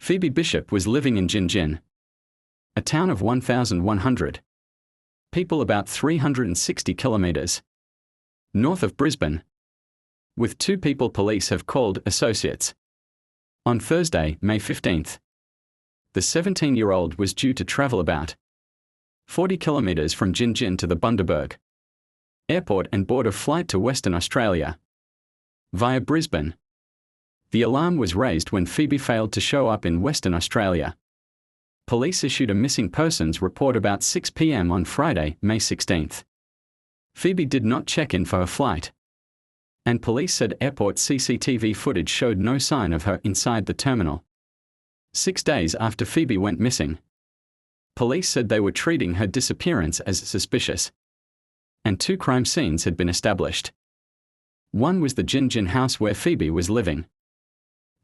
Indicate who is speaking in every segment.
Speaker 1: Phoebe Bishop was living in Gin, a town of 1,100 people about 360 kilometres north of Brisbane, with 2 people police have called associates. On Thursday, May 15th, the 17-year-old was due to travel about 40 kilometres from Gin to the Bundaberg airport and board a flight to Western Australia via Brisbane. The alarm was raised when Phoebe failed to show up in Western Australia. Police issued a missing persons report about 6 p.m. on Friday, May 16th. Phoebe did not check in for her flight, and police said airport CCTV footage showed no sign of her inside the terminal. 6 days after Phoebe went missing, police said they were treating her disappearance as suspicious, and 2 crime scenes had been established. One was the Gin house where Phoebe was living.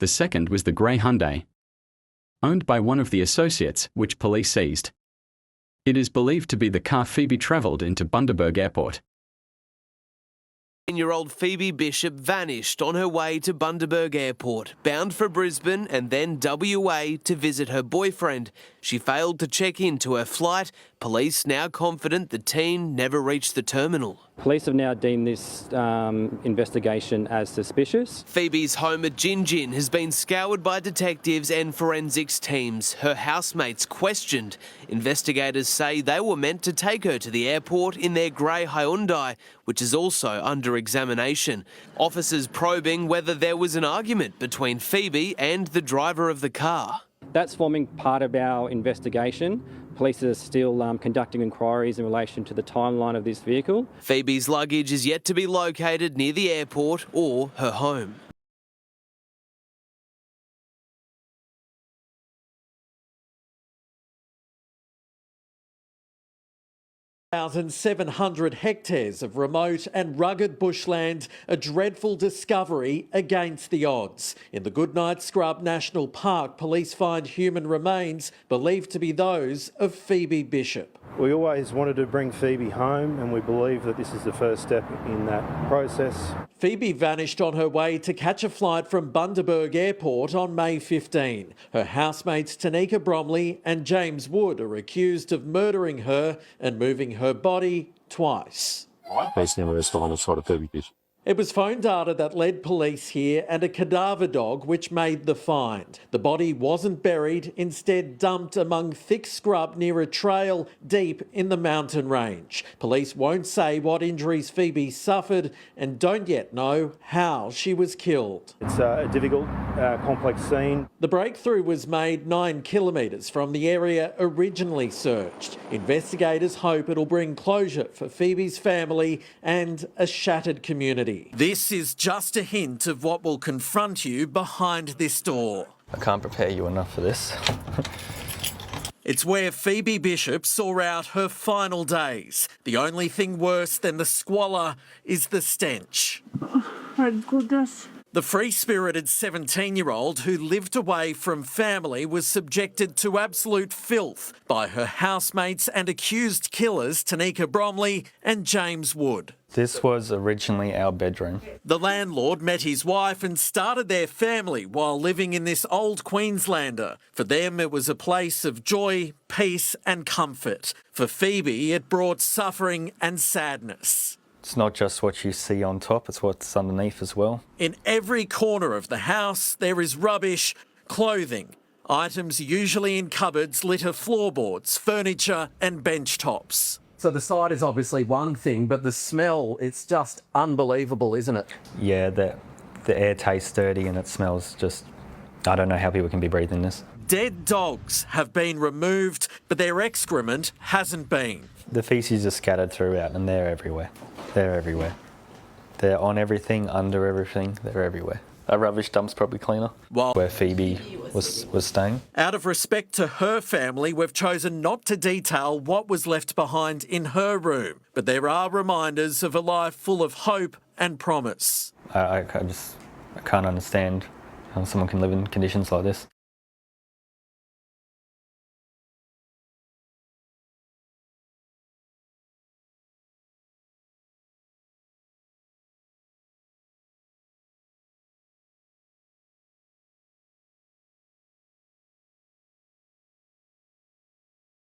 Speaker 1: The second was the grey Hyundai, owned by one of the associates, which police seized. It is believed to be the car Phoebe travelled into Bundaberg Airport.
Speaker 2: 10-year-old Phoebe Bishop vanished on her way to Bundaberg Airport, bound for Brisbane and then WA to visit her boyfriend. She failed to check into her flight. Police now confident the teen never reached the terminal.
Speaker 3: Police have now deemed this investigation as suspicious.
Speaker 2: Phoebe's home at Gin has been scoured by detectives and forensics teams. Her housemates questioned. Investigators say they were meant to take her to the airport in their grey Hyundai, which is also under examination. Officers probing whether there was an argument between Phoebe and the driver of the car.
Speaker 3: That's forming part of our investigation. Police are still conducting inquiries in relation to the timeline of this vehicle.
Speaker 2: Phoebe's luggage is yet to be located near the airport or her home.
Speaker 4: 1,700 hectares of remote and rugged bushland, a dreadful discovery against the odds. In the Goodnight Scrub National Park, police find human remains believed to be those of Phoebe Bishop.
Speaker 5: We always wanted to bring Phoebe home, and we believe that this is the first step in that process.
Speaker 4: Phoebe vanished on her way to catch a flight from Bundaberg Airport on May 15. Her housemates Tanika Bromley and James Wood are accused of murdering her and moving her body twice. It was phone data that led police here and a cadaver dog which made the find. The body wasn't buried, instead dumped among thick scrub near a trail deep in the mountain range. Police won't say what injuries Phoebe suffered and don't yet know how she was killed.
Speaker 5: It's a difficult, complex scene.
Speaker 4: The breakthrough was made 9 kilometres from the area originally searched. Investigators hope it'll bring closure for Phoebe's family and a shattered community. This is just a hint of what will confront you behind this door.
Speaker 6: I can't prepare you enough for this.
Speaker 4: It's where Phoebe Bishop saw out her final days. The only thing worse than the squalor is the stench.
Speaker 7: Oh, my goodness.
Speaker 4: The free-spirited 17-year-old who lived away from family was subjected to absolute filth by her housemates and accused killers Tanika Bromley and James Wood.
Speaker 6: This was originally our bedroom.
Speaker 4: The landlord met his wife and started their family while living in this old Queenslander. For them, it was a place of joy, peace and comfort. For Phoebe, it brought suffering and sadness.
Speaker 6: It's not just what you see on top, it's what's underneath as well.
Speaker 4: In every corner of the house, there is rubbish, clothing. Items usually in cupboards litter floorboards, furniture and bench tops.
Speaker 8: So the site is obviously one thing, but the smell, it's just unbelievable, isn't it?
Speaker 6: Yeah, the air tastes dirty and it smells just... I don't know how people can be breathing this.
Speaker 4: Dead dogs have been removed, but their excrement hasn't been.
Speaker 6: The faeces are scattered throughout and they're everywhere. They're everywhere. They're on everything, under everything, they're everywhere. A rubbish dump's probably cleaner. Where Phoebe was staying.
Speaker 4: Out of respect to her family, we've chosen not to detail what was left behind in her room. But there are reminders of a life full of hope and promise.
Speaker 6: I can't understand how someone can live in conditions like this.